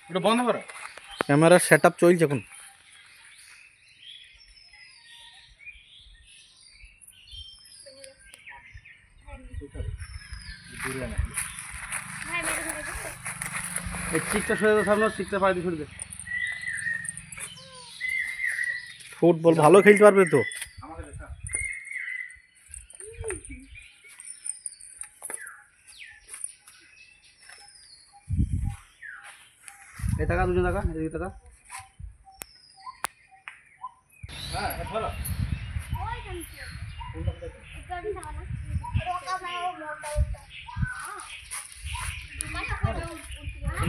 ওটা বন্ধ করো। ক্যামেরার সেটআপ চলছে এখন। এই চিকটা সরে দাও সামনে, চিকটা পায়ে দিয়ে সরে দে। ফুটবল ভালো খেলতে পারবে তো। এই টাকা দুজন টাকা, এদিকে টাকা। হ্যাঁ ধরো।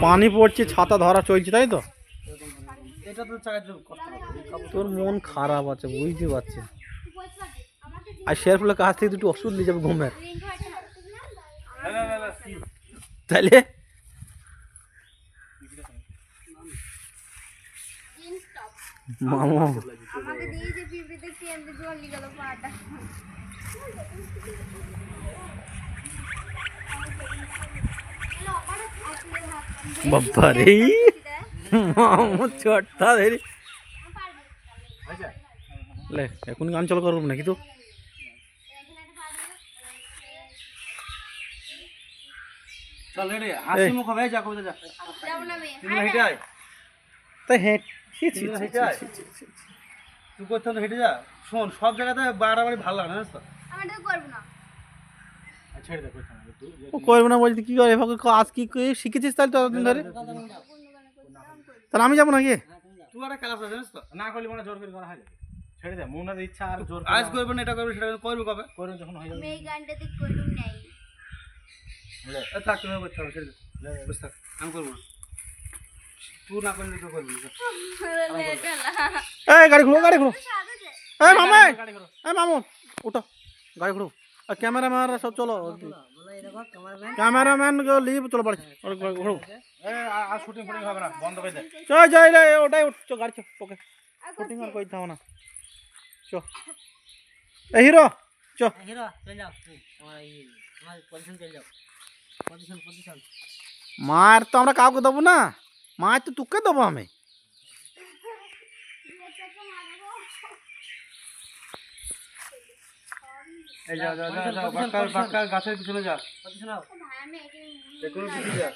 পানি পড়ছে, ছাতা ধরা চলছে, তাই তো? এটা তো চাকা কষ্ট হবে। তোর মন খারাপ আছে বুঝতে পারছি। আর শেরফুলের কাছ থেকে দুটো ওষুধ নিয়ে যাবে ঘুমের, তাইলে মামু বাবা রে মামু চটটা ধরে লে। এখন গান চালু করব নাকি তো? চল রে, হাসি মুখ হবে, যা কইতে যা। তুমি হেঁটে আয়। তাই হেঁট হেঁটে আয়। তুই করতে না হেঁটে যা। শোন, সব জায়গাতে বাড়াবাড়ি ভালো লাগে না, জানিস তো? ছেড়ে দে, করতে না। ও করবে না বলতে কি করে? এভাবে কাজ কি শিখেছিস তাহলে তো এতদিন ধরে? তাহলে আমি যাবো নাকি? তুই একটা ক্লাস আছে, জানিস তো? না করলে মানে জোর করে করা হয় না। ছেড়ে দে, মনের ইচ্ছা আর জোর আজ করবে না, এটা করবে, সেটা করবে কবে? করে যখন হয়ে যাবে। থাক, তুমি করতে হবে, ছেড়ে দে। বুঝতে থাক, আমি করবো না। তুই না করলে কেউ করবি না। এই গাড়ি ঘুরো, গাড়ি ঘুরো। এই মামু, এই মামু উঠো, গাড়ি ঘুরো। আর ক্যামেরাম্যান সব চলো, ক্যামেরাম্যান লিভ চলো বাড়ি ঘুরো। আর শুটিং ফুটিং হবে না, বন্ধ করে দে। চল যাই রে, ওটাই উঠছো গাড়ি, চো ওকে। শুটিং আর করতে হবে না, চো। এই হিরো চো। হিরো চলে যাও, আমার পজিশন চলে যাও। পজিশন মার তো আমরা কাউকে দেবো না, মার তো তোকে দেবো আমি। এই যা যা যা, বাক্কার গাছের পিছনে যা। পজিশন নাও। এগুলো পিছনে যা।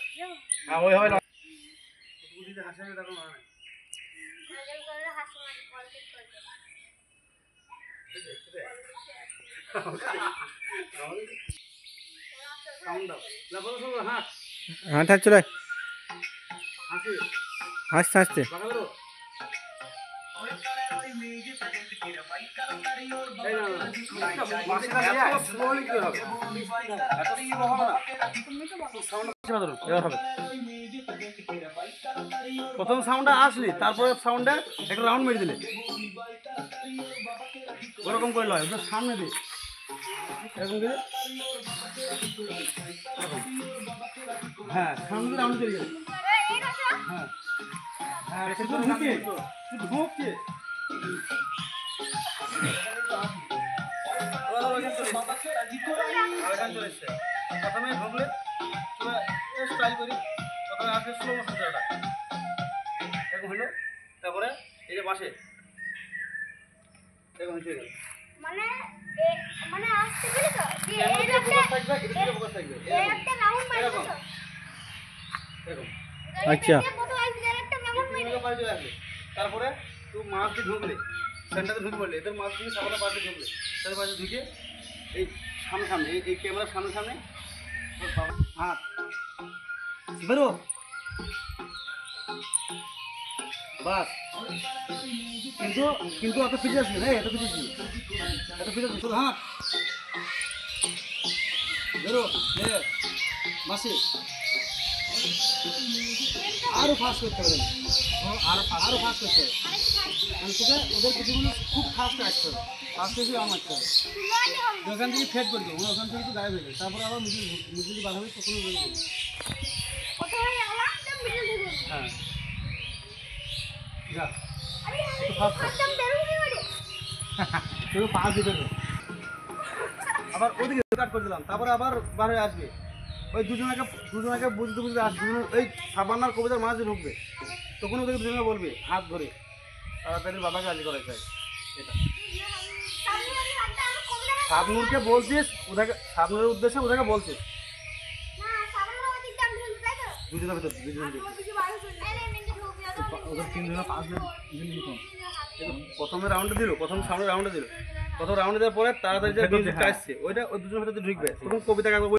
হ্যাঁ ওই হবে না। বুঝিতে হাসি না, দেখো না। সাউন্ড দাও। না বলো শুনো, হাস। হ্যাঁ ঠিক চলে হাসি। হাসতে হাসতে। বাঁকা ধরো। প্রথম সাউন্ডটা আসলি, তারপরে সাউন্ডে একটা রাউন্ড মেরে দিলে, ওরকম করে লয়। সামনে দিয়ে এরকম দিয়ে, হ্যাঁ সামনে রাউন্ড করে গেলে। হ্যাঁ হ্যাঁ, শুধু ঢুকে ঢুকছে। প্রথমে ঢুকলে স্টাইল করি, প্রথমে আসলে স্লো মোশন করাটা এরকম হলো, তারপরে এই যে বাসে এরকম হয়ে গেল। মানে মানে আসতে গেলে তো যে একটা রাউন্ড মারছো তো এরকম। আচ্ছা কত আসবে একটা রাউন্ড মারছো। তারপরে তুই মাছ দিয়ে ঢুকলে, সেন্টারে ঢুকে পড়লে, এদের মাছ দিয়ে সামনে পাশে ঢুকলে, তার পাশে ঢুকে এই সামনে সামনে এই ক্যামেরার সামনে সামনে হাত বেরো, বাস। কিন্তু কিন্তু অত ফিরে আসবে না, এত ফিরে আসবে, এত ফিরে আসবে, শুধু হাত বেরো, মাসি আরো ফাস্ট করতে হবে, আরো ফাস্ট করতে হবে। মানে তোকে ওদের কিছুগুলো খুব ফাস্ট আসতে হবে, ফাস্ট এসে আমার আসতে হবে। ওখান থেকে ফেড করে দেবো, ওখান থেকে তো গায়েব হয়ে যাবে, তারপরে আবার মুরগি বাঁধাবে, তখন হ্যাঁ যা একটু ফাস্ট তুই পাঁচ দিতে আবার ওদিকে কাট করে দিলাম, তারপরে আবার বার হয়ে আসবে। ওই দুজনকে দুজনকে বুঝতে বুঝতে আস দুজন এই সাবান্নার কবিতার মাঝে ঢুকবে তখন ওদেরকে দুজনে বলবে হাত ধরে তাড়াতাড়ি বাবাকে রাজি করা চাই এটা শাবনুরকে বলছিস ওদেরকে শাবনুরের উদ্দেশ্যে ওদেরকে বলছিস দুজনের ভিতর দুজনের ভিতর ওদের তিনজনের পাঁচ দিন প্রথমে রাউন্ডে দিল প্রথম সামনে রাউন্ডে দিল প্রথম রাউন্ডে দেওয়ার পরে তাড়াতাড়ি যে আসছে ওইটা ওই দুজনের ভিতরে ঢুকবে তখন কবিতা কাগজ